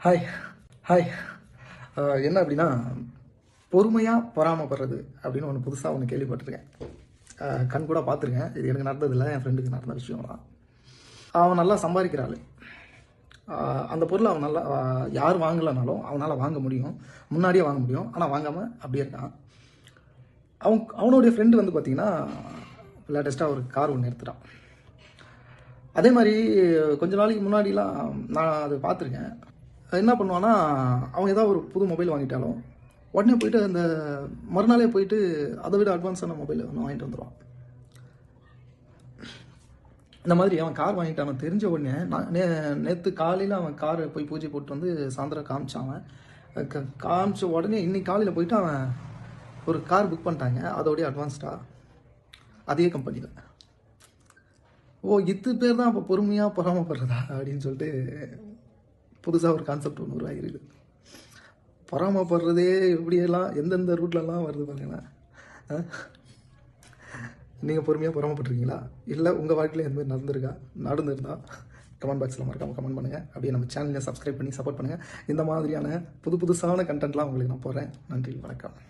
Hi hi என்ன அப்படின்னா பொறுமையாக பொறாமப்படுறது அப்படின்னு ஒன்று புதுசாக ஒன்று கேள்விப்பட்டிருக்கேன். கண் கூட பார்த்துருக்கேன். இது எனக்கு நடந்ததில்லை, என் ஃப்ரெண்டுக்கு நடந்த விஷயம் தான். அவன் நல்லா சம்பாதிக்கிற ஆள். அந்த பொருளை அவன் நல்லா யார் வாங்கலைனாலும் அவனால் வாங்க முடியும், முன்னாடியே வாங்க முடியும். ஆனால் வாங்காமல் அப்படியே இருக்கான். அவனுடைய ஃப்ரெண்டு வந்து பார்த்திங்கன்னா லேட்டஸ்ட்டாக ஒரு கார் ஒன்று எடுத்துட்டான். அதே மாதிரி கொஞ்ச நாளைக்கு முன்னாடிலாம் நான் அதை பார்த்துருக்கேன். என்ன பண்ணுவான்னா, அவங்க ஏதாவது ஒரு புது மொபைல் வாங்கிட்டாலும் உடனே போயிட்டு அந்த மறுநாளே போயிட்டு அதை விட அட்வான்ஸான மொபைல் ஒன்று வாங்கிட்டு வந்துடுவான். இந்த மாதிரி அவன் கார் வாங்கிட்டான் தெரிஞ்ச உடனே நான் நேற்று காலையில் அவன் காரை போய் பூஜை போட்டு வந்து சாயந்தரம் காமிச்சான். காமிச்ச உடனே இன்னைக்கு காலையில் போயிட்டு அவன் ஒரு கார் புக் பண்ணிட்டாங்க. அதோடய அட்வான்ஸ்டாக அதே கம்பெனியில். இது பேர் தான் அப்போ பொறுமையாக பொறாமப்படுறதா அப்படின்னு சொல்லிட்டு புதுசாக ஒரு கான்செப்ட் ஒன்று உருவாகிருக்கு. பொறாமப்படுறதே எப்படியெல்லாம் எந்தெந்த ரூட்லலாம் வருது பாருங்களேன். நீங்கள் பொறுமையாக பொறாமப்பட்டுருக்கீங்களா? இல்லை உங்கள் வாழ்க்கையில் எந்த மாதிரி நடந்திருந்தா கமெண்ட் பாக்ஸில் மறக்காமல் கமெண்ட் பண்ணுங்கள். அப்படியே நம்ம சேனலை சப்ஸ்கிரைப் பண்ணி சப்போர்ட் பண்ணுங்கள். இந்த மாதிரியான புதுசான கண்டென்ட்லாம் உங்களுக்கு நான் போடுறேன். நன்றி, வணக்கம்.